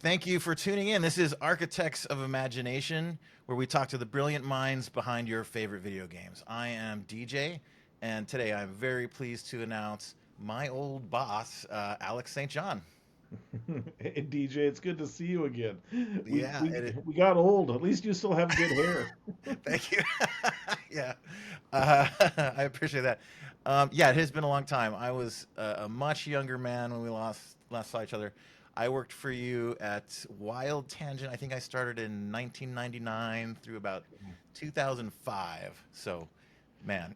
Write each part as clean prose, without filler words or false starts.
Thank you for tuning in. This is Architects of Imagination, where we talk to the brilliant minds behind your favorite video games. I am DJ, and today I'm very pleased to announce my old boss, Alex St. John. Hey DJ, it's good to see you again. We Yeah, we we got old. At least you still have good hair. thank you. Yeah, I appreciate that. Yeah, it has been a long time. I was a much younger man when we last saw each other. I worked for you at Wild Tangent. I think I started in 1999 through about 2005. So, man,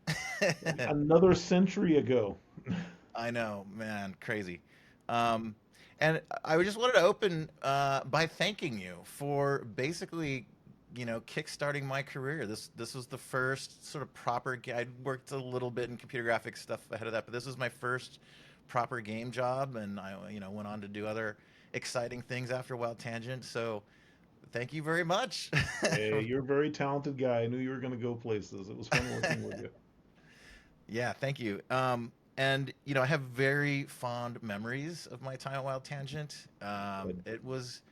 Another century ago. I know, man, crazy. Um, and I just wanted to open by thanking you for basically, kickstarting my career. This was the first sort of proper. I'd worked a little bit in computer graphics stuff ahead of that, but this was my first proper game job, and I, went on to do other exciting things after Wild Tangent. So, thank you very much. Hey, you're a very talented guy. I knew you were going to go places. It was fun working with you. Yeah, thank you. And I have very fond memories of my time at Wild Tangent. Good. It was,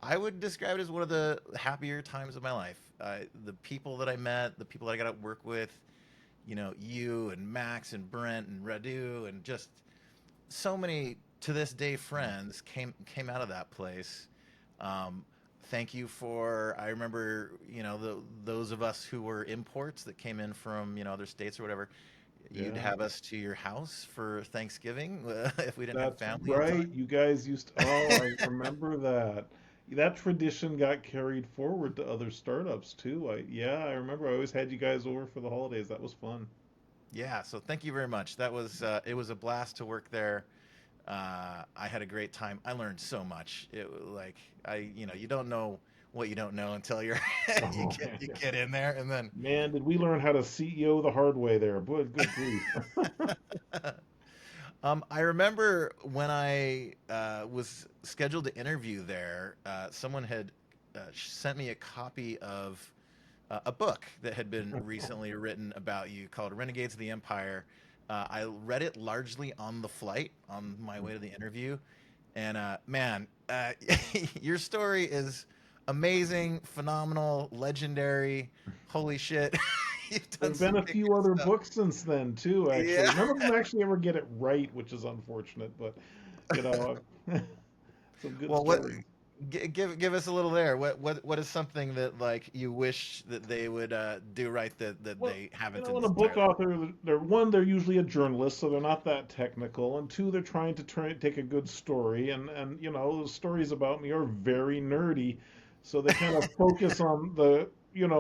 I would describe it as one of the happier times of my life. The people that I met, the people that I got to work with, you and Max and Brent and Radu and just so many to this day friends came out of that place. Um, Thank you for. I remember, those of us who were imports that came in from other states or whatever. You'd Yeah, have us to your house for Thanksgiving if we didn't have that's family in right. time. You guys used to, oh, I remember that. That tradition got carried forward to other startups too. Yeah, I remember I always had you guys over for the holidays. That was fun. Yeah, so thank you very much. That was it was a blast to work there. I had a great time. I learned so much. You don't know what you don't know until you're Oh man. you get in there, and then Man, did we learn how to CEO the hard way there. Boy, good grief. I remember when I was scheduled to interview there, someone had sent me a copy of a book that had been recently written about you called Renegades of the Empire. I read it largely on the flight on my way to the interview. And man, your story is amazing, phenomenal, legendary. Holy shit. You've There done have been some a kick few other stuff. books since then too, actually. Yeah. None of them actually ever get it right, which is unfortunate, but you know, some good Well, what stories. give us a little there. What is something that like you wish that they would do right that Well, they haven't when a book entirely? author, they're usually a journalist, so they're not that technical, and two, they're trying to take a good story, and the stories about me are very nerdy, so they kind of focus on the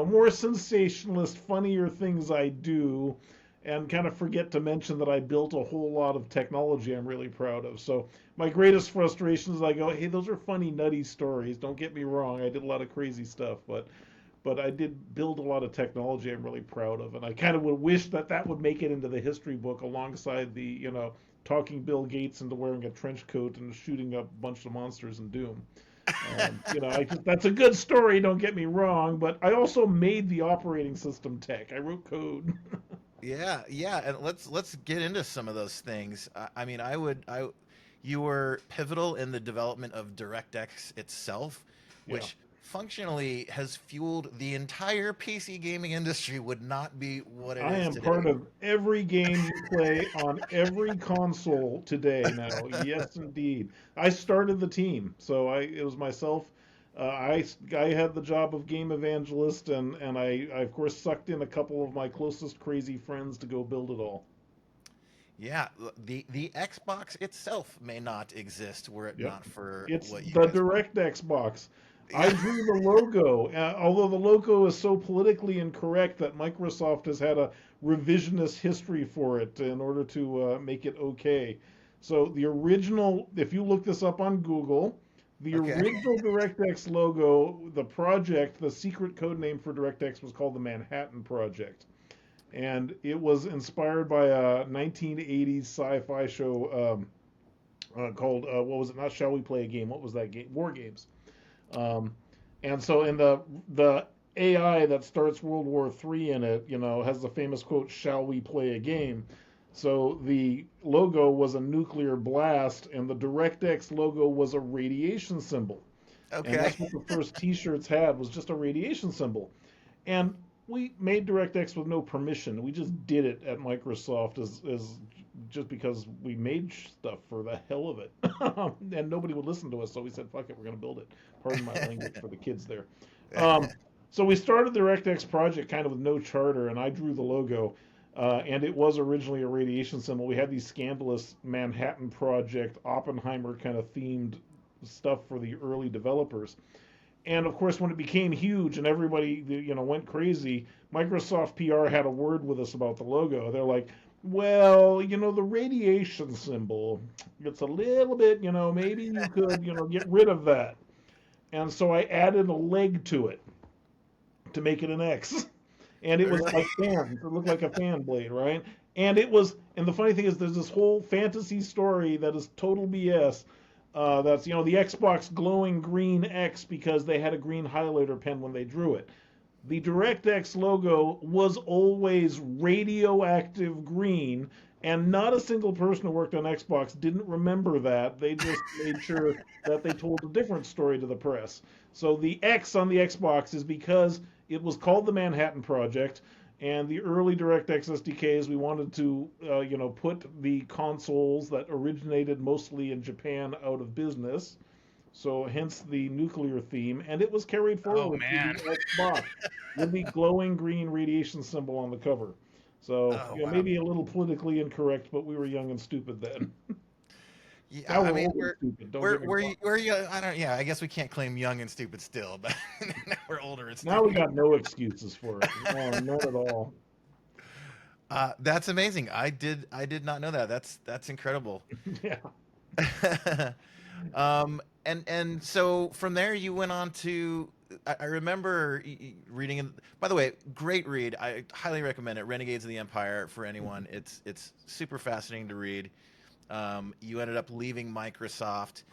more sensationalist, funnier things I do, and kind of forget to mention that I built a whole lot of technology I'm really proud of. So my greatest frustration is I go, hey, those are funny, nutty stories. Don't get me wrong, I did a lot of crazy stuff, but I did build a lot of technology I'm really proud of, and I kind of would wish that that would make it into the history book alongside the talking Bill Gates into wearing a trench coat and shooting up a bunch of monsters in Doom. I just that's a good story. Don't get me wrong, but I also made the operating system tech. I wrote code. Yeah, yeah, and let's get into some of those things. I mean, you were pivotal in the development of DirectX itself, Yeah. which functionally has fueled the entire PC gaming industry. Would not be what it I is am part today. of every game you play on every console today now. Yes, indeed. I started the team, so it was myself. I had the job of game evangelist, and I of course sucked in a couple of my closest crazy friends to go build it all. Yeah, the Xbox itself may not exist were it Yep. not for It's what you the guys put. DirectX box. I Yeah. drew the logo, although the logo is so politically incorrect that Microsoft has had a revisionist history for it in order to make it okay. So the original, if you look this up on Google, the Okay. original DirectX logo, the project, the secret code name for DirectX was called the Manhattan Project. And it was inspired by a 1980s sci-fi show called what was it? Not Shall We Play a Game? What was that game? War Games. Um, and so in the AI that starts World War III in it, has the famous quote, "Shall we play a game?" So the logo was a nuclear blast, and the DirectX logo was a radiation symbol. And Okay. that's what the first T-shirts had, was just a radiation symbol. And we made DirectX with no permission. We just did it at Microsoft as just because we made stuff for the hell of it, and nobody would listen to us. So we said, "Fuck it, we're going to build it." Pardon my language for the kids there. Um, so we started the DirectX project kind of with no charter, and I drew the logo. And it was originally a radiation symbol. We had these scandalous Manhattan Project, Oppenheimer kind of themed stuff for the early developers. And of course, when it became huge and everybody went crazy, Microsoft PR had a word with us about the logo. They're like, well, the radiation symbol, it's a little bit, maybe you could, get rid of that. And so I added a leg to it to make it an X. And it was Really? like fans. It looked like a fan blade, right? And the funny thing is, there's this whole fantasy story that is total BS. That's the Xbox glowing green X because they had a green highlighter pen when they drew it. The DirectX logo was always radioactive green, and not a single person who worked on Xbox didn't remember that. They just made sure that they told a different story to the press. So the X on the Xbox is because it was called the Manhattan Project, and the early DirectX SDKs, we wanted to, put the consoles that originated mostly in Japan out of business. So hence the nuclear theme, and it was carried Oh forward to man. the Xbox with the glowing green radiation symbol on the cover. So Oh wow. maybe a little politically incorrect, but we were young and stupid then. Yeah, Now I we're mean, old and stupid. Don't get me wrong. we're young. I don't. Yeah, I guess we can't claim young and stupid still, but now we're older and Now we stupid. got no excuses for it. No, none at all. That's amazing. I did not know that. That's incredible. Yeah. And so from there you went on to. I remember reading. By the way, great read. I highly recommend it. Renegades of the Empire for anyone. It's super fascinating to read. You ended up leaving Microsoft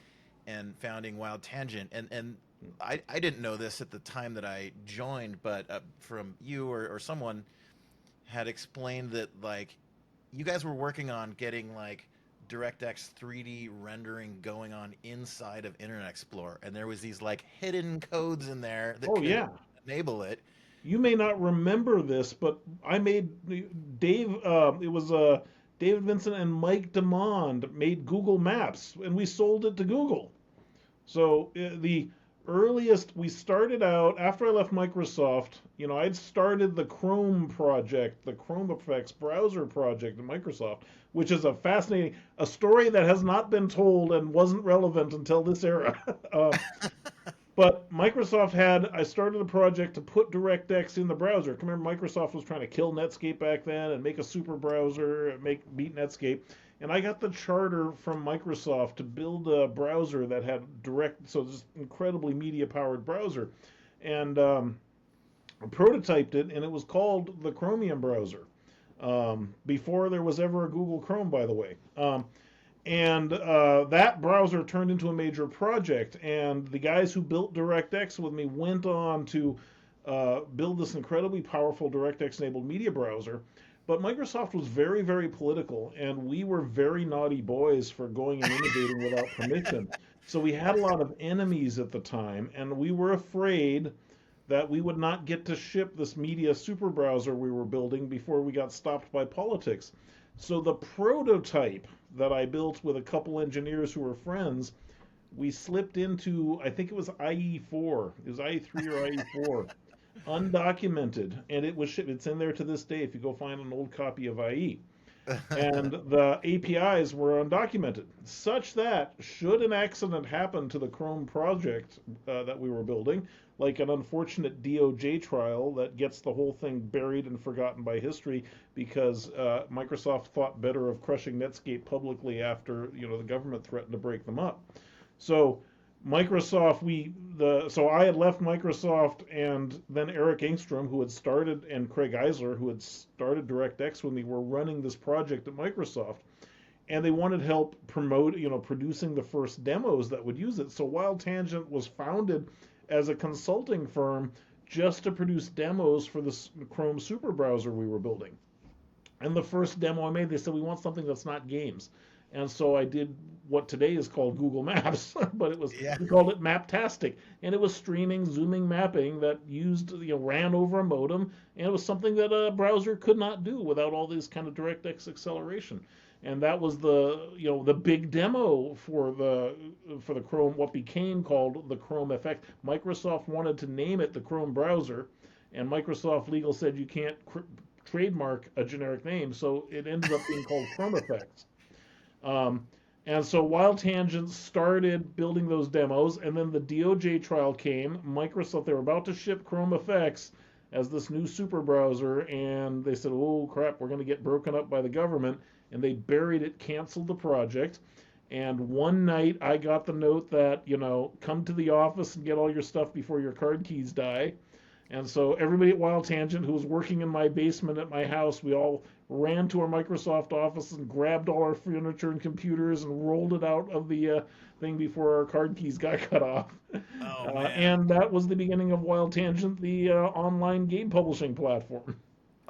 and founding Wild Tangent, and I didn't know this at the time that I joined, but from you or someone had explained that like you guys were working on getting like DirectX 3D rendering going on inside of Internet Explorer, and there was these like hidden codes in there that Oh could yeah. enable it. You may not remember this, but I made Dave. It was David Vincent and Mike Demond made Google Maps, and we sold it to Google. So the earliest we started out after I left Microsoft, I'd started the Chrome project, the ChromeFX browser project at Microsoft, which is a story that has not been told and wasn't relevant until this era. But I started a project to put DirectX in the browser. Remember, Microsoft was trying to kill Netscape back then and make a super browser, beat Netscape. And I got the charter from Microsoft to build a browser that had so this incredibly media powered browser. And prototyped it, and it was called the Chromium browser. Before there was ever a Google Chrome, by the way. And that browser turned into a major project. And the guys who built DirectX with me went on to build this incredibly powerful DirectX enabled media browser. But Microsoft was very, very political, and we were very naughty boys for going and innovating without permission. So we had a lot of enemies at the time, and we were afraid that we would not get to ship this media super browser we were building before we got stopped by politics. So the prototype that I built with a couple engineers who were friends, we slipped into, I think it was IE4. It was IE3 or IE4, undocumented, and it was shipped. It's in there to this day if you go find an old copy of IE. And the APIs were undocumented, such that should an accident happen to the Chrome project that we were building, like an unfortunate DOJ trial that gets the whole thing buried and forgotten by history because Microsoft thought better of crushing Netscape publicly after the government threatened to break them up. So so I had left Microsoft, and then Eric Engstrom, who had started, and Craig Eisler, who had started DirectX with me, were running this project at Microsoft, and they wanted help producing the first demos that would use it. So Wild Tangent was founded as a consulting firm just to produce demos for the Chrome super browser we were building. And the first demo I made, they said, we want something that's not games. And so I did what today is called Google Maps, but Yeah. we called it Maptastic, and it was streaming, zooming mapping that ran over a modem, and it was something that a browser could not do without all this kind of DirectX acceleration. And that was the big demo for the Chrome, what became called the Chrome FX. Microsoft wanted to name it the Chrome browser, and Microsoft legal said you can't trademark a generic name, so it ended up being called Chrome FX. Um, and so Wild Tangents started building those demos, and then the DOJ trial came. Microsoft, they were about to ship Chrome FX as this new super browser, and they said, oh crap, we're going to get broken up by the government. And they buried it, canceled the project. And one night I got the note that, come to the office and get all your stuff before your card keys die. And so everybody at Wild Tangent who was working in my basement at my house, we all ran to our Microsoft office and grabbed all our furniture and computers and rolled it out of the thing before our card keys got cut off. Oh man. And that was the beginning of Wild Tangent, the online game publishing platform.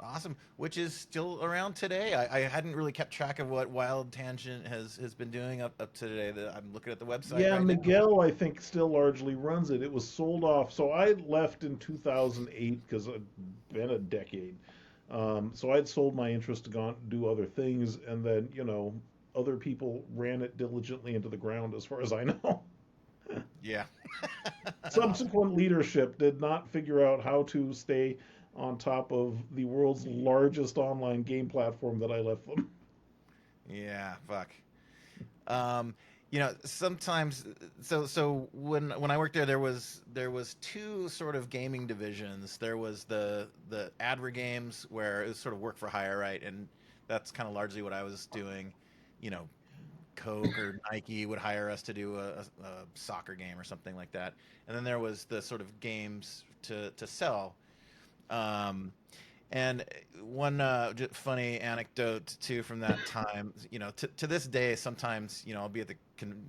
Awesome. Which is still around today. I hadn't really kept track of what Wild Tangent has been doing up to today. I'm looking at the website Yeah, right now. Miguel, I think, still largely runs it. It was sold off. So I left in 2008 because it'd been a decade. So I'd sold my interest to go do other things, and then, other people ran it diligently into the ground, as far as I know. Yeah. Awesome. Subsequent leadership did not figure out how to stay on top of the world's largest online game platform that I left them. Yeah, fuck. Um, sometimes so when I worked there, there was two sort of gaming divisions. There was the Advergames where it was sort of work for hire, right? And that's kind of largely what I was doing. You know, Coke or Nike would hire us to do a soccer game or something like that. And then there was the sort of games to sell. Um, and one funny anecdote too from that time, to this day, sometimes I'll be at the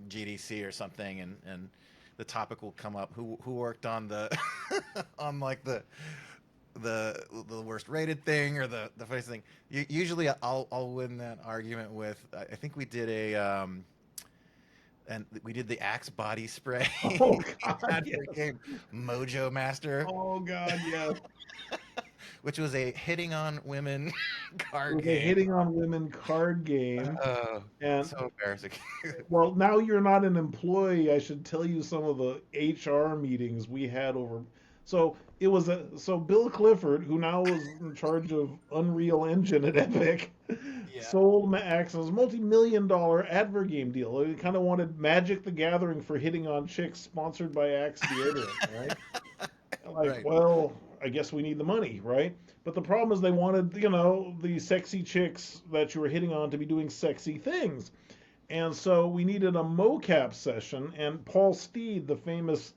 GDC or something, and the topic will come up: who worked on the on like the worst rated thing or the funniest thing. Usually, I'll win that argument with I think we did and we did the Axe body spray Oh God, for yes. game Mojo Master, Oh God, yes. which was a hitting on women It card was a game. hitting on women card game. Oh, And so embarrassing. well, now you're not an employee. I should tell you some of the HR meetings we had over. So Bill Clifford, who now is in charge of Unreal Engine at Epic, Yeah. sold Max a multi-million-dollar Advergame deal. He kind of wanted Magic the Gathering for hitting on chicks, sponsored by Axe deodorant, right? Like, Right. well, I guess we need the money, right? But the problem is they wanted, the sexy chicks that you were hitting on to be doing sexy things. And so we needed a mocap session, and Paul Steed, the famous,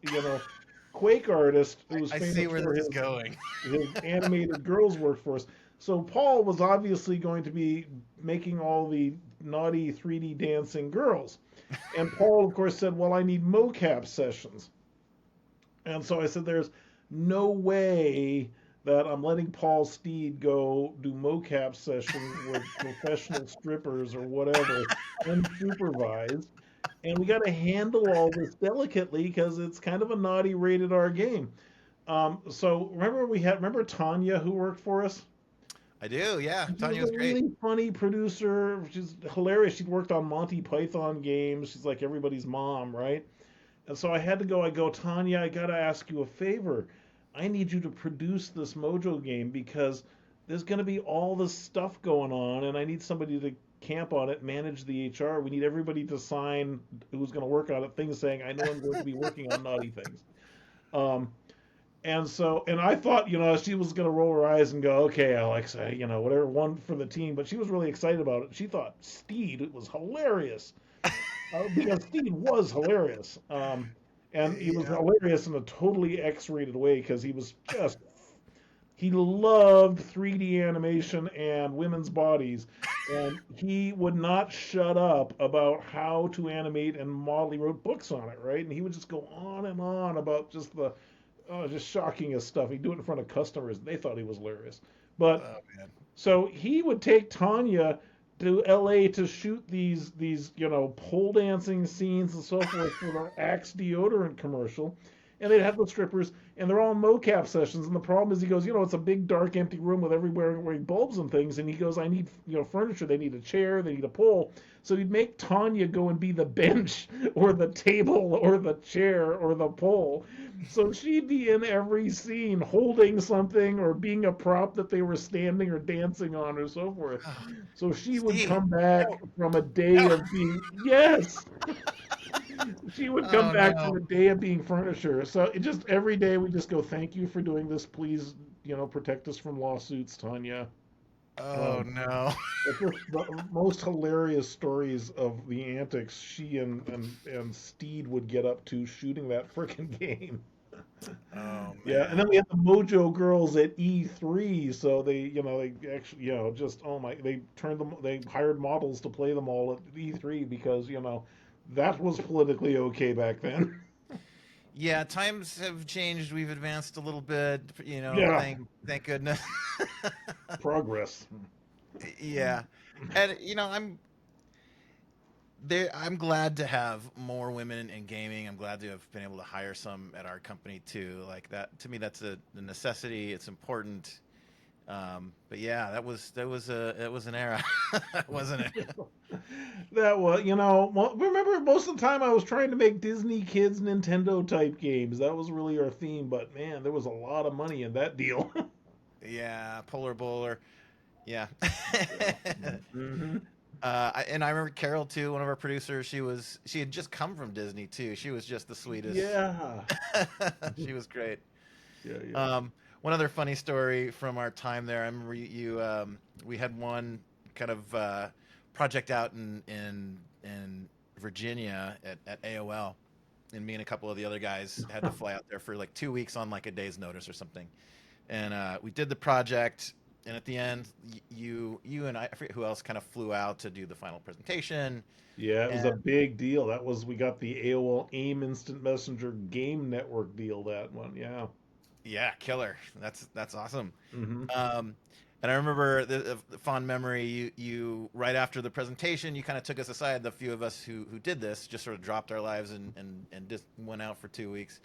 Quake artist, who was I famous see where for this is his going. animated girls workforce. So Paul was obviously going to be making all the naughty 3D dancing girls. And Paul, of course, said, well, I need mocap sessions. And so I said, there's no way that I'm letting Paul Steed go do mocap session with professional strippers or whatever, unsupervised. And we got to handle all this delicately because it's kind of a naughty rated R game. So remember Tanya who worked for us? I do, yeah. She was Tanya a was great. really funny producer. She's hilarious. She'd worked on Monty Python games. She's like everybody's mom, right? And so I had to go. I go, Tanya, I gotta ask you a favor. I need you to produce this Mojo game because there's gonna be all this stuff going on, and I need somebody to camp on it, manage the HR. We need everybody to sign who's gonna work on it, things saying, I know I'm going to be working on naughty things. Um, and I thought, she was going to roll her eyes and go, okay, Alexa, whatever, one for the team. But she was really excited about it. She thought Steed was hilarious because Steed was hilarious. And he was Yeah. hilarious in a totally X-rated way because he loved 3D animation and women's bodies. And he would not shut up about how to animate and model. He wrote books on it, right? And he would just go on and on about just shocking stuff. He'd do it in front of customers. They thought he was hilarious. But Oh man. so he would take Tanya to LA to shoot these pole dancing scenes and so forth for the Axe deodorant commercial, and they'd have the strippers, and they're all mocap sessions. And the problem is, he goes, it's a big dark empty room with everywhere wearing bulbs and things, and he goes, I need furniture. They need a chair, they need a pole. So he'd make Tanya go and be the bench or the table or the chair or the pole. So she'd be in every scene holding something or being a prop that they were standing or dancing on or so forth. Oh, So she would Steve, come back no, from a day no. of being, yes, she would come Oh back from no. a day of being furniture. So it just every day we just go, thank you for doing this. Please, protect us from lawsuits, Tanya. Oh Um, no. but just the most hilarious stories of the antics she and Steed would get up to shooting that frickin' game. Oh Yeah, and man. then we had the Mojo Girls at E3, so they actually, just oh my, they hired models to play them all at E3 because, that was politically okay back then. Yeah, times have changed. We've advanced a little bit, Yeah, thank goodness. progress. Yeah. And I'm glad to have more women in gaming. I'm glad to have been able to hire some at our company too. Like that to me that's a necessity. It's important. But yeah, that was an era, wasn't it? That was, remember most of the time I was trying to make Disney Kids Nintendo type games. That was really our theme, but man, there was a lot of money in that deal. Yeah, Polar Bowler. Yeah. Yeah. Hmm. And I remember Carol too, one of our producers. She had just come from Disney too. She was just the sweetest. Yeah. She was great. Yeah, yeah. Um, One other funny story from our time there. I remember we had one kind of project out in Virginia at AOL, and me and a couple of the other guys had to fly out there for like 2 weeks on like a day's notice or something. And we did the project. And at the end, you and I forget who else kind of flew out to do the final presentation. Yeah, it was And a big deal. We got the AOL AIM Instant Messenger game network deal, that one. Yeah. yeah, killer. That's awesome. Hmm. Um, and I remember the fond memory. You right after the presentation, you kind of took us aside. The few of us who did this just sort of dropped our lives and just went out for 2 weeks.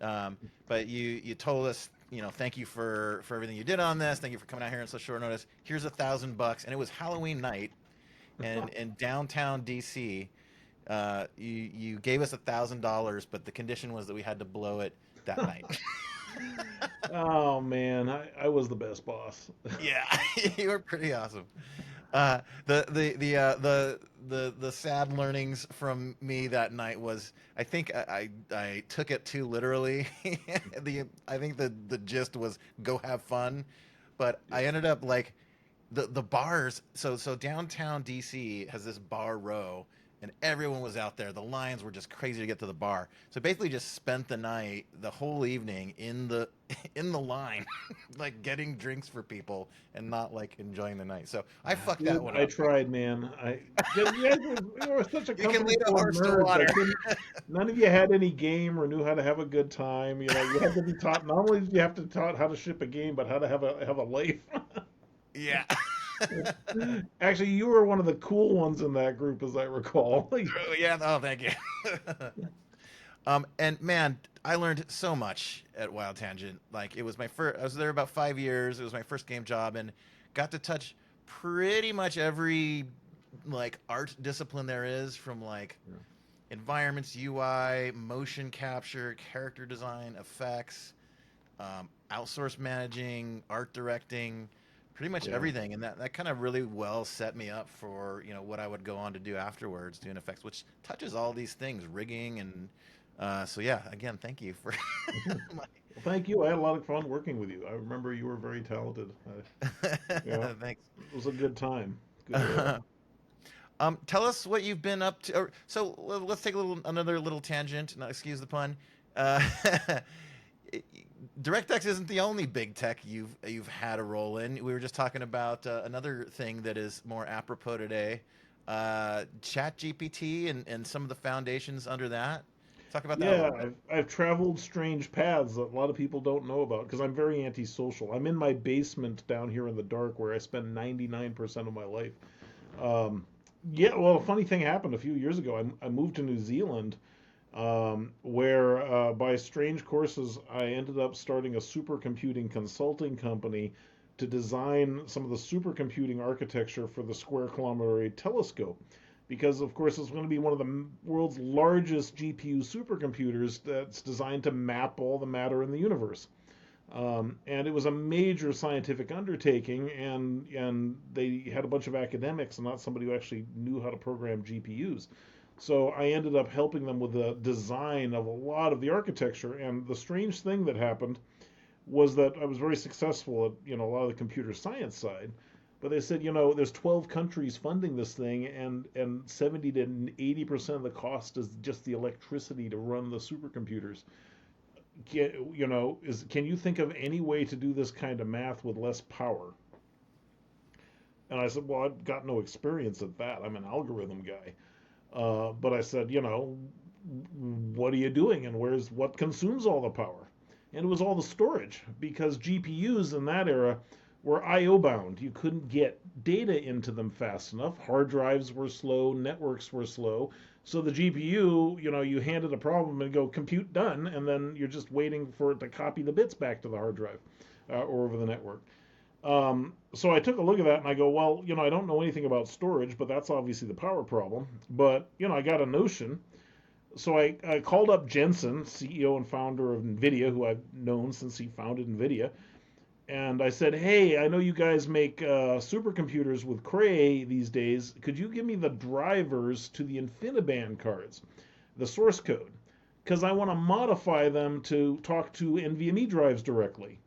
But you told us, thank you for everything you did on this. Thank you for coming out here on such short notice. Here's $1,000, and it was Halloween night, and in downtown DC, you gave us $1,000, but the condition was that we had to blow it that night. Oh man, I was the best boss. Yeah, you were pretty awesome. The sad learnings from me that night was I think I took it too literally. I think the gist was go have fun, but I ended up like the bars. So downtown DC has this bar row, and everyone was out there. The lines were just crazy to get to the bar. So basically, just spent the night, the whole evening in the in the line, like getting drinks for people and not like enjoying the night. So I fucked that Dude, one I up. tried, man. You were such a You can company lead a full of horse to nerds. water. None of you had any game or knew how to have a good time. You had to be taught. Not only did you have to be taught how to ship a game, but how to have a life. Yeah. Actually, you were one of the cool ones in that group, as I recall. True. Yeah. Oh, thank you. And man, I learned so much at Wild Tangent. Like it was my first. I was there about 5 years. It was my first game job, and got to touch pretty much every like art discipline there is, from like environments, UI, motion capture, character design, effects, outsource managing, art directing, pretty much Yeah. everything. And that kind of really well set me up for what I would go on to do afterwards, doing effects, which touches all these things, rigging and so yeah. Again, thank you for my, Well, thank you. I had a lot of fun working with you. I remember you were very talented. Yeah, thanks. it was a good time. Good era. Tell us what you've been up to. Let's take another little tangent. Not excuse the pun. Uh, DirectX isn't the only big tech you've had a role in. We were just talking about another thing that is more apropos today, ChatGPT and some of the foundations under that. Talk about that a Yeah, little bit. I've traveled strange paths that a lot of people don't know about because I'm very antisocial. I'm in my basement down here in the dark where I spend 99% of my life. Um, yeah, well, a funny thing happened a few years ago. I moved to New Zealand, where by strange courses I ended up starting a supercomputing consulting company to design some of the supercomputing architecture for the Square Kilometre Array telescope. Because, of course, it's going to be one of the world's largest GPU supercomputers that's designed to map all the matter in the universe. And it was a major scientific undertaking, and they had a bunch of academics and not somebody who actually knew how to program GPUs. So I ended up helping them with the design of a lot of the architecture. And the strange thing that happened was that I was very successful at a lot of the computer science side. But they said, there's 12 countries funding this thing, and 70 to 80% of the cost is just the electricity to run the supercomputers. Can you think of any way to do this kind of math with less power? And I said, well, I've got no experience at that. I'm an algorithm guy. But I said, what are you doing, and what consumes all the power? And it was all the storage, because GPUs in that era were I/O bound. You couldn't get data into them fast enough. Hard drives were slow, networks were slow. So the GPU, you handed a problem and go compute done, and then you're just waiting for it to copy the bits back to the hard drive or over the network. So I took a look at that and I go, well, I don't know anything about storage, but that's obviously the power problem. But, I got a notion. So I called up Jensen, CEO and founder of NVIDIA, who I've known since he founded NVIDIA. And I said, hey, I know you guys make supercomputers with Cray these days. Could you give me the drivers to the InfiniBand cards, the source code? Because I want to modify them to talk to NVMe drives directly.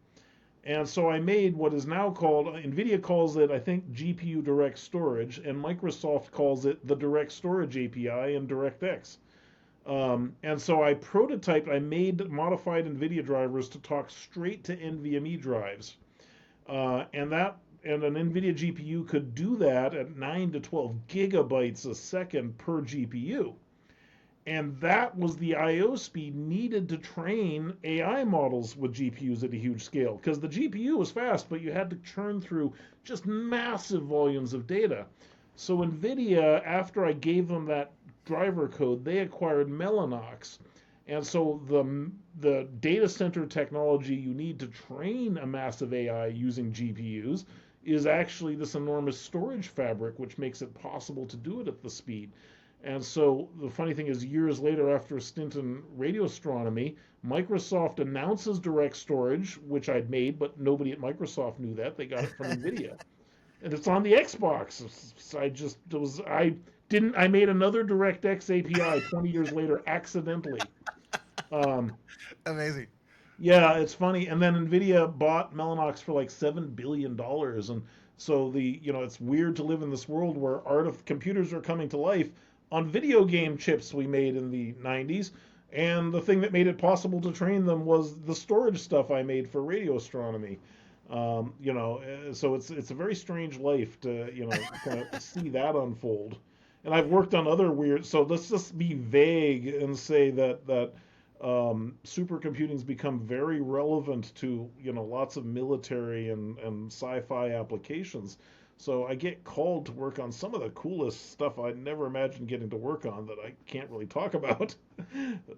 And so I made what is now called, NVIDIA calls it, I think, GPU Direct Storage, and Microsoft calls it the Direct Storage API in DirectX. And so I made modified NVIDIA drivers to talk straight to NVMe drives. And an NVIDIA GPU could do that at 9 to 12 gigabytes a second per GPU. And that was the I/O speed needed to train AI models with GPUs at a huge scale. Because the GPU was fast, but you had to churn through just massive volumes of data. So NVIDIA, after I gave them that driver code, they acquired Mellanox. And so the data center technology you need to train a massive AI using GPUs is actually this enormous storage fabric, which makes it possible to do it at the speed. And so the funny thing is, years later, after a stint in radio astronomy, Microsoft announces direct storage, which I'd made, but nobody at Microsoft knew that. They got it from NVIDIA. And it's on the Xbox. So I made another DirectX API 20 years later accidentally. Um, Amazing. yeah, it's funny. And then NVIDIA bought Mellanox for like $7 billion. And so it's weird to live in this world where computers are coming to life on video game chips we made in the 90s. And the thing that made it possible to train them was the storage stuff I made for radio astronomy. So it's a very strange life to, kind of see that unfold. And I've worked on other weird. So let's just be vague and say that supercomputing's become very relevant to lots of military and sci-fi applications. So I get called to work on some of the coolest stuff I never imagined getting to work on that I can't really talk about.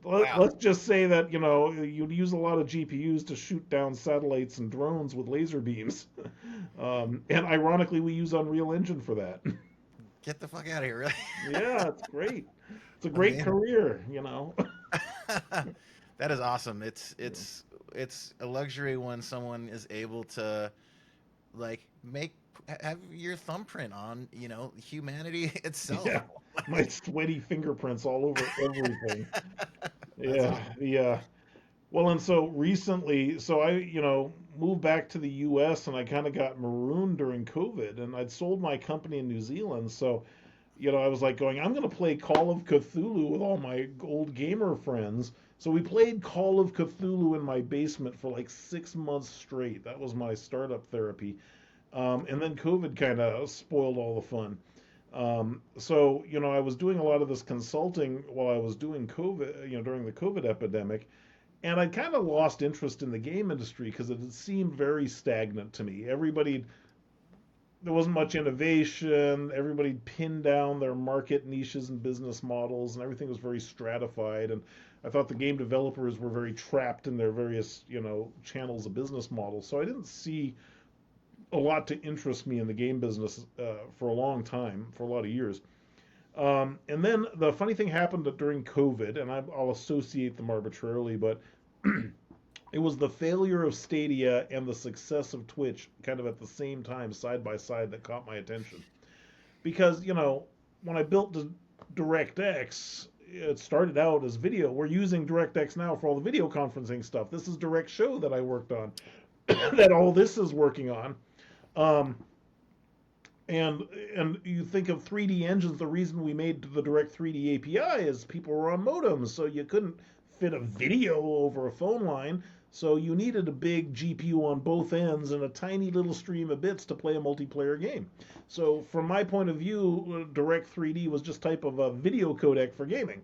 Wow. Let's just say that you'd use a lot of GPUs to shoot down satellites and drones with laser beams. And ironically, we use Unreal Engine for that. Get the fuck out of here, really? Yeah, it's great. It's a great Amazing. career. That is awesome. It's a luxury when someone is able to like make have your thumbprint on, humanity itself. Yeah, my sweaty fingerprints all over everything. That's Yeah, awesome. yeah. Well, and so recently, so I, moved back to the US and I kind of got marooned during COVID, and I'd sold my company in New Zealand. So, I was like going, I'm going to play Call of Cthulhu with all my old gamer friends. So we played Call of Cthulhu in my basement for like 6 months straight. That was my startup therapy. And then COVID kind of spoiled all the fun. So, I was doing a lot of this consulting while I was doing COVID, during the COVID epidemic. And I kind of lost interest in the game industry because it had seemed very stagnant to me. Everybody there wasn't much innovation. Everybody pinned down their market niches and business models, and everything was very stratified. And I thought the game developers were very trapped in their various, channels of business models. So I didn't see a lot to interest me in the game business for a long time, for a lot of years. And then the funny thing happened during COVID, and I'll associate them arbitrarily, but it was the failure of Stadia and the success of Twitch kind of at the same time, side by side, that caught my attention. Because, when I built DirectX, it started out as video. We're using DirectX now for all the video conferencing stuff. This is Direct Show that I worked on, that all this is working on. And you think of 3D engines, the reason we made the Direct 3D API is people were on modems, so you couldn't fit a video over a phone line. So you needed a big GPU on both ends and a tiny little stream of bits to play a multiplayer game. So from my point of view, Direct 3D was just type of a video codec for gaming.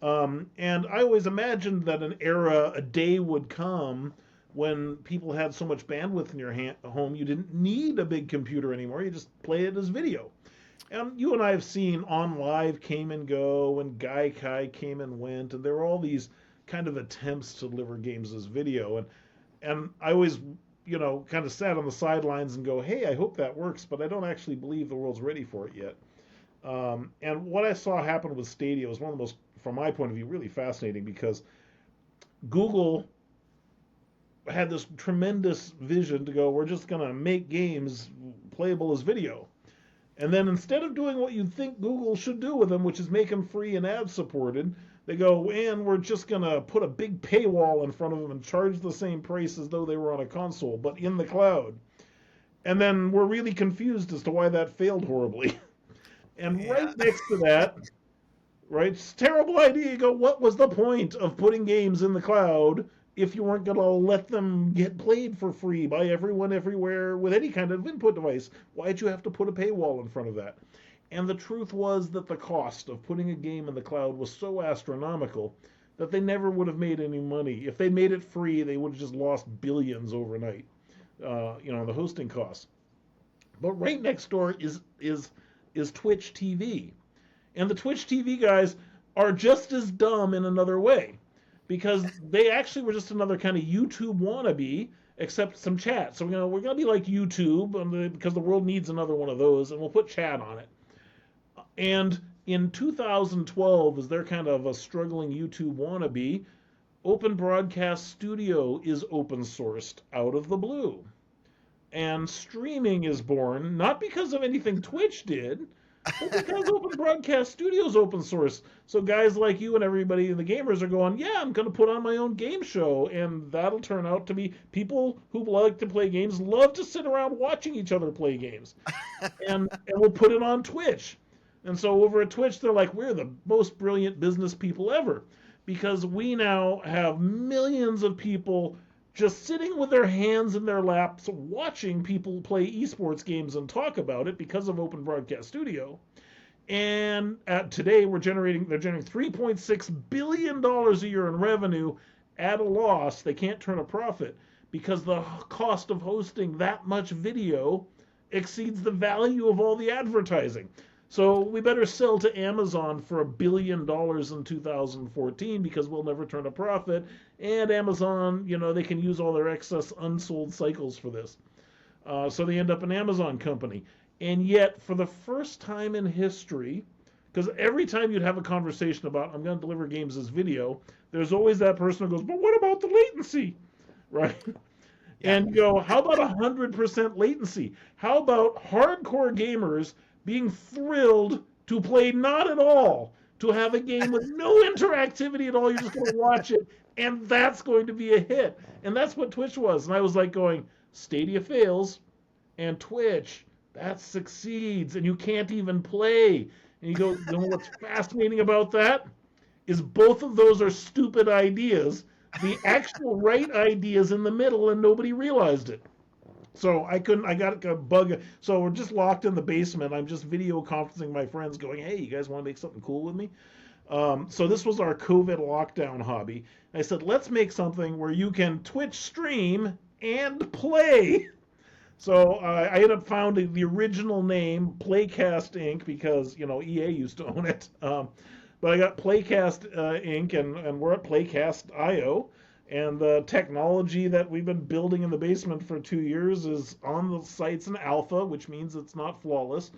And I always imagined that a day would come when people had so much bandwidth in your home, you didn't need a big computer anymore. You just play it as video. And you and I have seen On Live came and go, and Gaikai came and went, and there were all these kind of attempts to deliver games as video. And I always, kind of sat on the sidelines and go, hey, I hope that works, but I don't actually believe the world's ready for it yet. And what I saw happen with Stadia was one of the most, from my point of view, really fascinating, because Google had this tremendous vision to go, we're just going to make games playable as video. And then instead of doing what you'd think Google should do with them, which is make them free and ad supported, they go, and we're just going to put a big paywall in front of them and charge the same price as though they were on a console, but in the cloud. And then we're really confused as to why that failed horribly. And right next to that, right, it's a terrible idea. You go, what was the point of putting games in the cloud if you weren't going to let them get played for free by everyone everywhere with any kind of input device? Why'd you have to put a paywall in front of that? And the truth was that the cost of putting a game in the cloud was so astronomical that they never would have made any money. If they made it free, they would have just lost billions overnight, the hosting costs. But right next door is Twitch TV. And the Twitch TV guys are just as dumb in another way, because they actually were just another kind of YouTube wannabe, except some chat. So we're gonna be like YouTube, because the world needs another one of those, and we'll put chat on it. And in 2012, as they're kind of a struggling YouTube wannabe, Open Broadcast Studio is open sourced out of the blue. And streaming is born, not because of anything Twitch did, but because Open Broadcast Studio is open source. So guys like you and everybody, the gamers, are going, yeah, I'm going to put on my own game show, and that'll turn out to be people who like to play games love to sit around watching each other play games. and we'll put it on Twitch. And so over at Twitch, they're like, we're the most brilliant business people ever, because we now have millions of people just sitting with their hands in their laps watching people play esports games and talk about it because of Open Broadcast Studio. And today they're generating $3.6 billion a year in revenue at a loss. They can't turn a profit because the cost of hosting that much video exceeds the value of all the advertising. So we better sell to Amazon for $1 billion in 2014 because we'll never turn a profit. And Amazon, they can use all their excess unsold cycles for this. So they end up an Amazon company. And yet, for the first time in history, because every time you'd have a conversation about, I'm going to deliver games as video, there's always that person who goes, but what about the latency? Right? Yeah. And you go, how about 100% latency? How about hardcore gamers being thrilled to play not at all, to have a game with no interactivity at all, you're just going to watch it, and that's going to be a hit. And that's what Twitch was. And I was like going, Stadia fails, and Twitch, that succeeds, and you can't even play. And you go, you know what's fascinating about that? Is both of those are stupid ideas. The actual right ideas in the middle, and nobody realized it. So I got a bug. So we're just locked in the basement. I'm just video conferencing my friends going, hey, you guys want to make something cool with me? So this was our COVID lockdown hobby. I said, let's make something where you can Twitch stream and play. So I ended up founding the original name Playcast Inc. because EA used to own it. But I got Playcast Inc. and we're at Playcast IO. And the technology that we've been building in the basement for 2 years is on the sites in alpha, which means it's not flawless.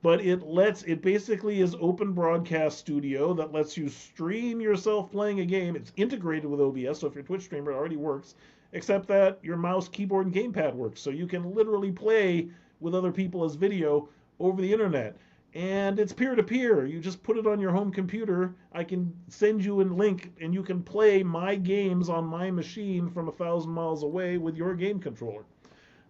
But it basically is open broadcast studio that lets you stream yourself playing a game. It's integrated with OBS, so if you're a Twitch streamer, it already works, except that your mouse, keyboard, and gamepad works. So you can literally play with other people as video over the internet. And it's peer to peer. You just put it on your home computer. I can send you a link, and you can play my games on my machine from 1,000 miles away with your game controller.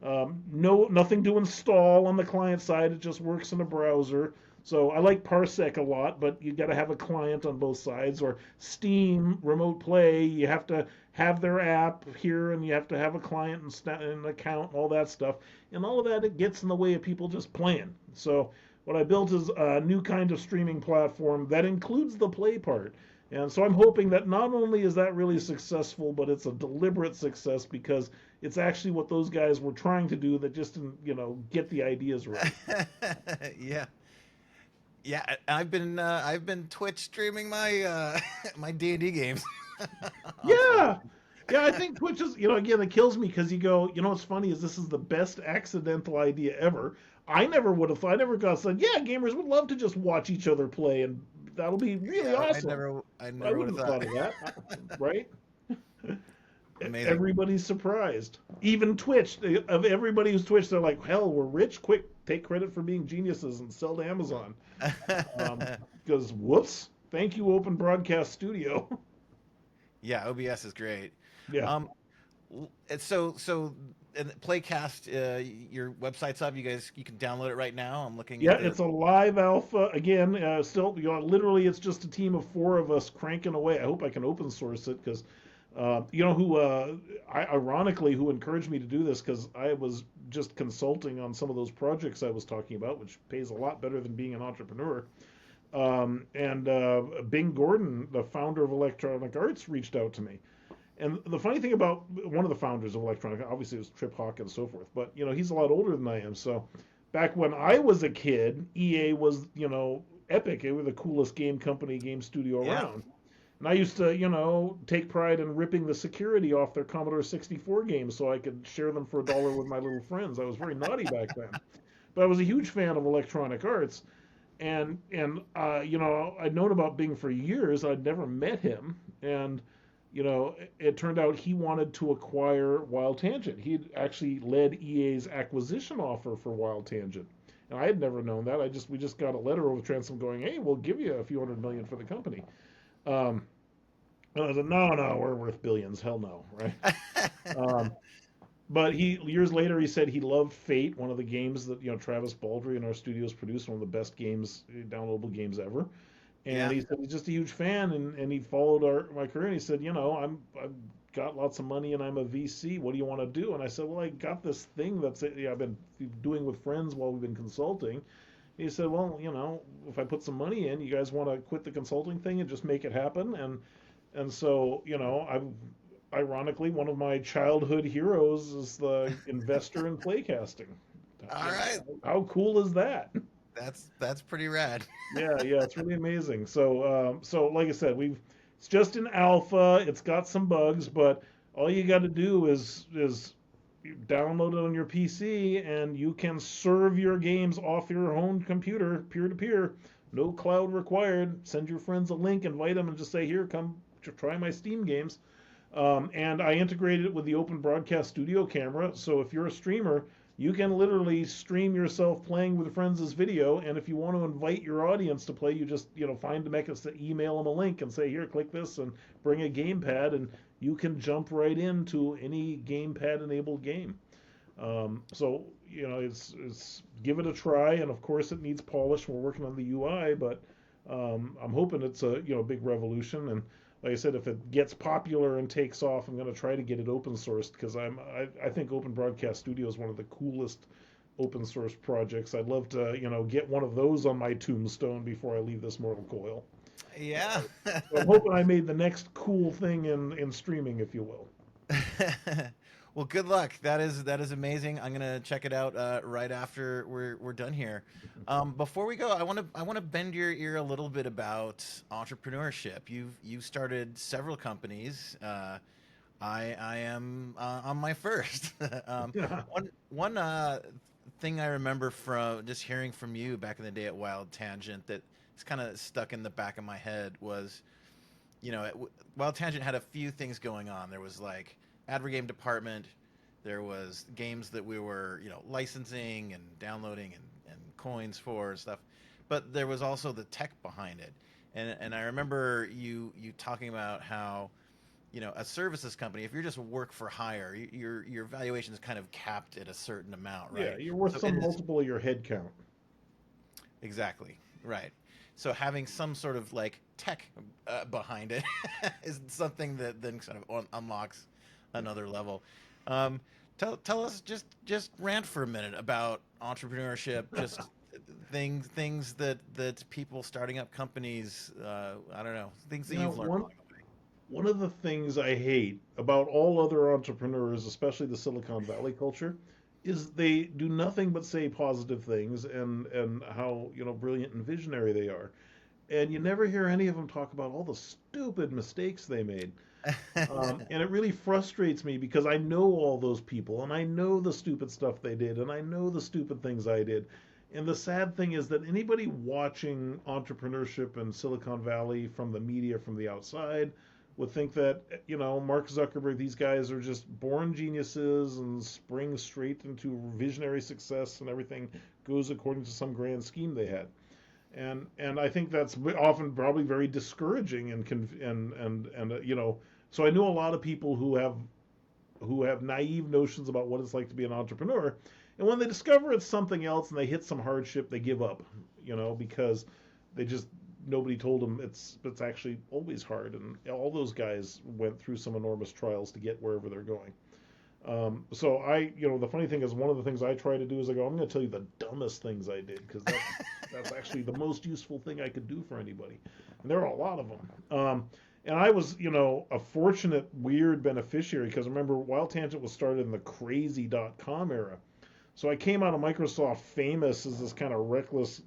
Nothing to install on the client side. It just works in a browser. So I like Parsec a lot, but you got to have a client on both sides. Or Steam Remote Play, you have to have their app here, and you have to have a client and an account and all that stuff. And all of that, it gets in the way of people just playing. So what I built is a new kind of streaming platform that includes the play part. And so I'm hoping that not only is that really successful, but it's a deliberate success because it's actually what those guys were trying to do that just didn't, get the ideas right. Yeah. Yeah, I've been Twitch streaming my my D&D games. Yeah. Yeah, I think Twitch is, again, it kills me because you go, what's funny is this is the best accidental idea ever. I never would have thought, I never got said, yeah, gamers would love to just watch each other play and that'll be really Yeah, awesome. I I never would wouldn't have have thought. thought of that, right? Amazing. Everybody's surprised. Even Twitch, of everybody who's Twitch, they're like, hell, we're rich. Quick, take credit for being geniuses and sell to Amazon. Because, whoops, thank you, Open Broadcast Studio. Yeah, OBS is great. Yeah. Um, and Playcast, your website's up. You can download it right now. I'm looking Yeah, at the. it's a live alpha. Again, still, literally, it's just a team of 4 of us cranking away. I hope I can open source it because, ironically, who encouraged me to do this because I was just consulting on some of those projects I was talking about, which pays a lot better than being an entrepreneur. And Bing Gordon, the founder of Electronic Arts, reached out to me. And the funny thing about one of the founders of Electronic, obviously it was Trip Hawk and so forth, but he's a lot older than I am. So back when I was a kid, EA was epic. It was the coolest game company, game studio Yeah. around. And I used to take pride in ripping the security off their Commodore 64 games so I could share them for $1 with my little friends. I was very naughty back then, but I was a huge fan of Electronic Arts. And I'd known about Bing for years. I'd never met him, and it turned out he wanted to acquire Wild Tangent. He'd actually led EA's acquisition offer for Wild Tangent, and I had never known that. We just got a letter over transom going, "Hey, we'll give you a few $100 million for the company." And I was like, "No, we're worth billions. Hell no, right?" Um, but years later he said he loved Fate, one of the games that Travis Baldry in our studios produced, one of the best games, downloadable games ever. And Yeah. he said he's just a huge fan, and he followed my career. And he said, I've got lots of money and I'm a VC. What do you want to do? And I said, well, I got this thing I've been doing with friends while we've been consulting. And he said, well, if I put some money in, you guys want to quit the consulting thing and just make it happen? And so I've ironically one of my childhood heroes is the investor in playcasting. All right. How cool is that? That's pretty rad. Yeah, it's really amazing. So like I said, it's just in alpha. It's got some bugs, but all you got to do is download it on your PC, and you can serve your games off your own computer, peer to peer. No cloud required. Send your friends a link, invite them, and just say, "Here, come try my Steam games." And I integrated it with the Open Broadcast Studio camera. So if you're a streamer, you can literally stream yourself playing with friends as video. And if you want to invite your audience to play, you just find the mechanism to email them a link and say, here, click this and bring a gamepad, and you can jump right into any gamepad enabled game. So it's give it a try, and of course it needs polish. We're working on the UI, but I'm hoping it's a big revolution. And like I said, if it gets popular and takes off, I'm going to try to get it open sourced because I think Open Broadcast Studio is one of the coolest open source projects. I'd love to get one of those on my tombstone before I leave this mortal coil. Yeah. So I'm hoping I made the next cool thing in streaming, if you will. Well, good luck. That is amazing. I'm gonna check it out right after we're done here. Before we go, I want to bend your ear a little bit about entrepreneurship. You've started several companies. I am on my first. Yeah. One thing I remember from just hearing from you back in the day at Wild Tangent that is kind of stuck in the back of my head was, Wild Tangent had a few things going on. There was like Advergame department, there was games that we were licensing and downloading and coins for and stuff, but there was also the tech behind it. And I remember you talking about how a services company, if you're just work for hire, your valuation is kind of capped at a certain amount, Yeah, right? you're worth So it some is multiple of your head count. exactly right. So having some sort of like tech behind it is something that then sort of unlocks another level. Um, tell us, just rant for a minute about entrepreneurship, just things that people starting up companies, I don't know, things that You know, you've learned one along the way. one of the things I hate about all other entrepreneurs, especially the Silicon Valley culture, is they do nothing but say positive things and how, brilliant and visionary they are. And you never hear any of them talk about all the stupid mistakes they made. And it really frustrates me because I know all those people and I know the stupid stuff they did and I know the stupid things I did. And the sad thing is that anybody watching entrepreneurship in Silicon Valley from the media from the outside would think that, Mark Zuckerberg, these guys are just born geniuses and spring straight into visionary success and everything goes according to some grand scheme they had. And I think that's often probably very discouraging and so I know a lot of people who have naive notions about what it's like to be an entrepreneur, and when they discover it's something else and they hit some hardship, they give up, because they just nobody told them it's actually always hard, and all those guys went through some enormous trials to get wherever they're going. So the funny thing is, one of the things I try to do is I go, I'm going to tell you the dumbest things I did because that's actually the most useful thing I could do for anybody, and there are a lot of them. And I was, a fortunate, weird beneficiary because remember, Wild Tangent was started in the crazy .com era. So I came out of Microsoft famous as this kind of reckless,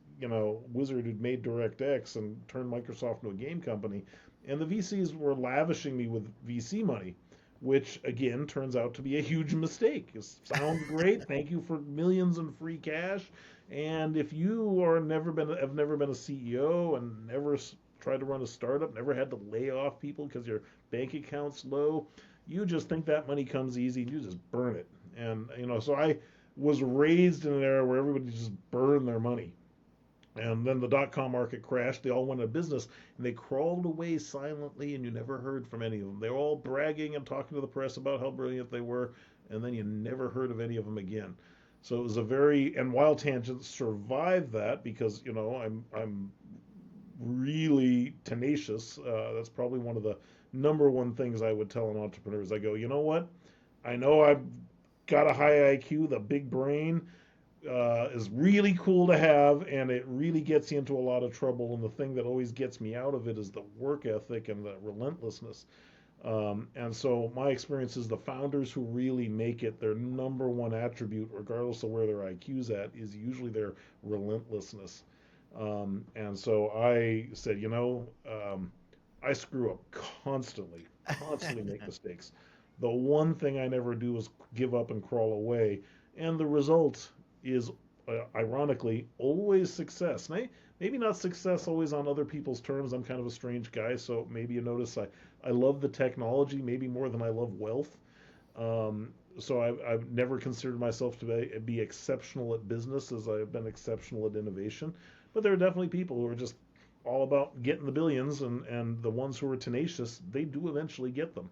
wizard who'd made DirectX and turned Microsoft into a game company. And the VCs were lavishing me with VC money, which again turns out to be a huge mistake. It sounds great. Thank you for millions in free cash. And if you have never been a CEO and never tried to run a startup, never had to lay off people because your bank account's low, you just think that money comes easy and you just burn it. And so I was raised in an era where everybody just burned their money. And then the .com market crashed. They all went out of business, and they crawled away silently, and you never heard from any of them. They were all bragging and talking to the press about how brilliant they were, and then you never heard of any of them again. So it was and Wild Tangent survived that because I'm really tenacious. That's probably one of the number one things I would tell an entrepreneur is I go, you know what? I know I've got a high IQ, the big brain is really cool to have, and it really gets you into a lot of trouble. And the thing that always gets me out of it is the work ethic and the relentlessness. And so my experience is the founders who really make it, their number one attribute, regardless of where their IQ's at, is usually their relentlessness. And so I said, I screw up constantly, constantly make mistakes. The one thing I never do is give up and crawl away. And the result is, ironically, always success. Maybe not success always on other people's terms. I'm kind of a strange guy, so maybe you notice I love the technology maybe more than I love wealth. So I've never considered myself to be exceptional at business as I've been exceptional at innovation. But there are definitely people who are just all about getting the billions, and the ones who are tenacious, they do eventually get them.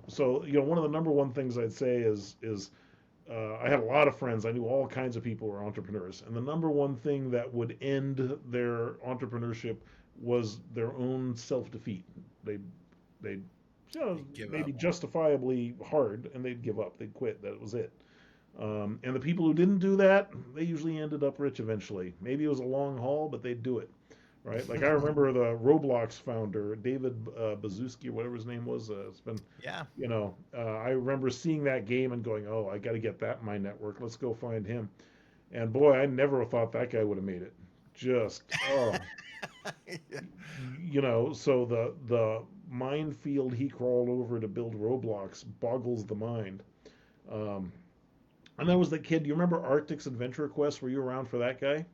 So one of the number one things I'd say is I had a lot of friends. I knew all kinds of people who were entrepreneurs, and the number one thing that would end their entrepreneurship was their own self defeat. They Give up. maybe justifiably hard, and they'd give up. They'd quit. That was it. And the people who didn't do that, they usually ended up rich eventually. Maybe it was a long haul, but they'd do it. right? Like I remember the Roblox founder, David Bazuski, or whatever his name was. It's been, Yeah. I remember seeing that game and going, "Oh, I got to get that in my network. Let's go find him." And boy, I never thought that guy would have made it. Just, oh, Yeah. so the minefield he crawled over to build Roblox boggles the mind. Um, and that was the kid. Do you remember Arctic's Adventure Quest? Were you around for that guy?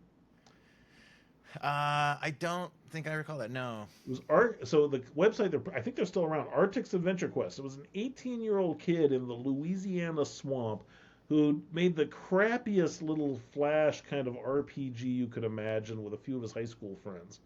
I don't think I recall that. No. It was Art. So the website, I think they're still around. Arctic's Adventure Quest. It was an 18-year-old kid in the Louisiana swamp who made the crappiest little flash kind of RPG you could imagine with a few of his high school friends.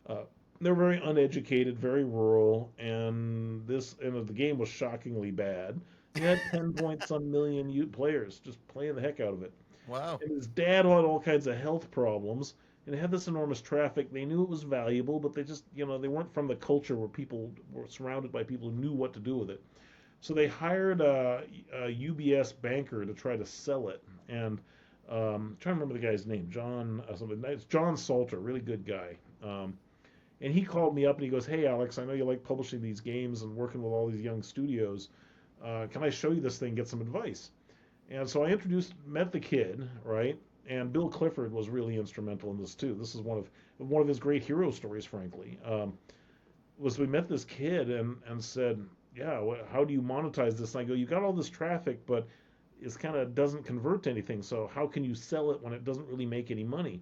Uh, they're very uneducated, very rural, and the game was shockingly bad. He had 10 point some million players just playing the heck out of it. Wow. And his dad had all kinds of health problems, and it had this enormous traffic. They knew it was valuable, but they just, they weren't from the culture where people were surrounded by people who knew what to do with it. So they hired a UBS banker to try to sell it. And I'm trying to remember the guy's name, John something. It's John Salter, really good guy. And he called me up and he goes, "Hey, Alex, I know you like publishing these games and working with all these young studios. Can I show you this thing, get some advice?" And so I met the kid, right? And Bill Clifford was really instrumental in this too. This is one of his great hero stories, frankly. Was we met this kid and said, "Yeah, how do you monetize this?" And I go, "You got all this traffic, but it's kind of doesn't convert to anything. So how can you sell it when it doesn't really make any money?"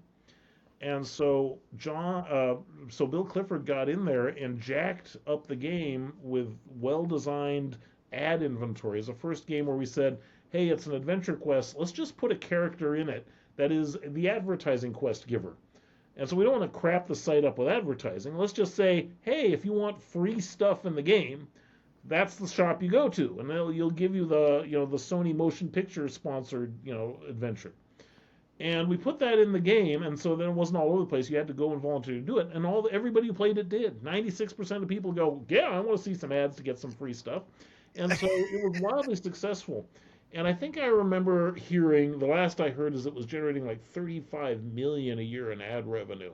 And so Bill Clifford got in there and jacked up the game with well-designed ad inventory. It's the first game where we said, "Hey, it's an adventure quest. Let's just put a character in it that is the advertising quest giver." And so we don't want to crap the site up with advertising. Let's just say, "Hey, if you want free stuff in the game, that's the shop you go to, and you'll give you the Sony motion picture sponsored adventure." And we put that in the game, and so then it wasn't all over the place. You had to go and volunteer to do it, and everybody who played it did. 96% of people go, "Yeah, I want to see some ads to get some free stuff," and so it was wildly successful. And I think I remember hearing the last I heard is it was generating like 35 million a year in ad revenue,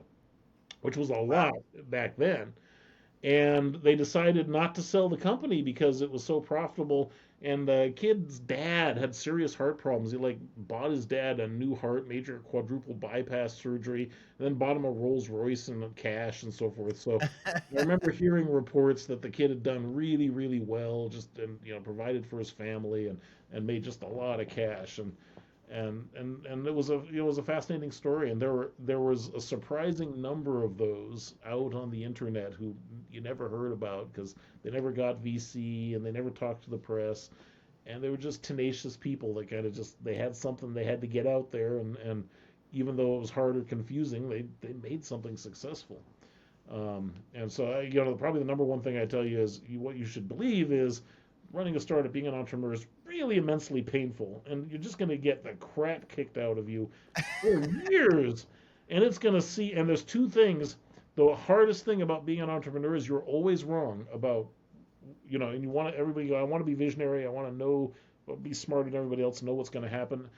which was a lot Wow. back then. And they decided not to sell the company because it was so profitable. And the kid's dad had serious heart problems. He like bought his dad a new heart, major quadruple bypass surgery, and then bought him a Rolls Royce and cash and so forth. So I remember hearing reports that the kid had done really, really well, just and provided for his family and made just a lot of cash. And it was a fascinating story, and there was a surprising number of those out on the internet who you never heard about because they never got VC and they never talked to the press, and they were just tenacious people that kind of just they had something they had to get out there, and even though it was hard or confusing, they made something successful. And so probably the number one thing I tell you is what you should believe is running a startup, being an entrepreneur is really immensely painful, and you're just going to get the crap kicked out of you for years. And it's going to see, and there's two things. The hardest thing about being an entrepreneur is you're always wrong about, and you want everybody go, "I want to be visionary. I want to know, be smarter than everybody else, know what's going to happen."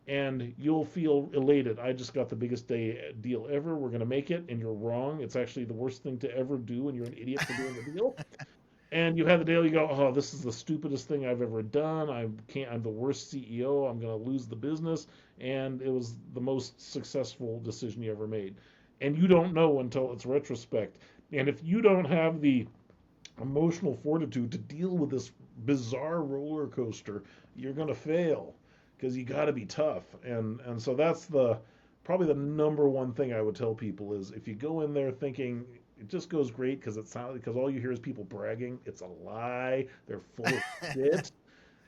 And you'll feel elated. I just got the biggest deal ever. We're going to make it. And you're wrong. It's actually the worst thing to ever do, and you're an idiot for doing the deal. And you have the deal, you go, "Oh, this is the stupidest thing I've ever done. I'm the worst CEO. I'm going to lose the business." And it was the most successful decision you ever made. And you don't know until it's retrospect. And if you don't have the emotional fortitude to deal with this bizarre roller coaster, you're going to fail because you got to be tough. And so that's probably the number one thing I would tell people is if you go in there thinking it just goes great because all you hear is people bragging. It's a lie. They're full of shit,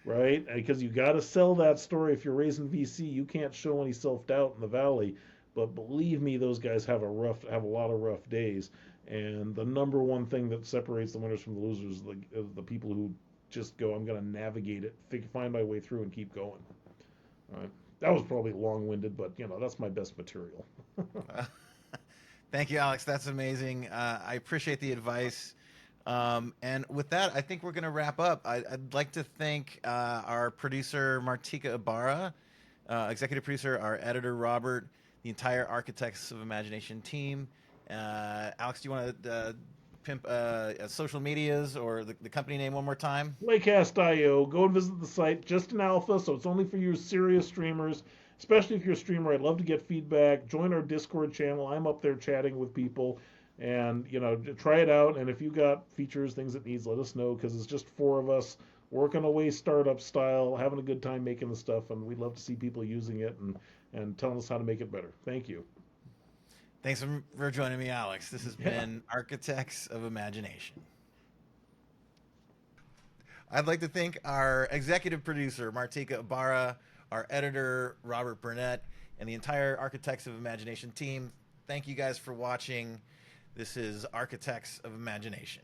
right? Because you got to sell that story. If you're raising VC, you can't show any self doubt in the valley. But believe me, those guys have a lot of rough days. And the number one thing that separates the winners from the losers is the people who just go, "I'm going to navigate it, find my way through, and keep going." All right. That was probably long-winded, but that's my best material. Thank you, Alex. That's amazing. I appreciate the advice. And with that, I think we're going to wrap up. I'd like to thank our producer, Martika Ibarra, executive producer, our editor, Robert, the entire Architects of Imagination team, Alex, do you want to pimp social medias or the company name one more time? PLAYCAST IO. Go and visit the site. Just an alpha, so it's only for you serious streamers. Especially if you're a streamer, I'd love to get feedback. Join our Discord channel. I'm up there chatting with people, and try it out. And if you got features, things it needs, let us know because it's just four of us working away startup style, having a good time making the stuff, and we'd love to see people using it and telling us how to make it better. Thank you. Thanks for joining me, Alex. This has been Architects of Imagination. I'd like to thank our executive producer, Martika Ibarra, our editor, Robert Burnett, and the entire Architects of Imagination team. Thank you guys for watching. This is Architects of Imagination.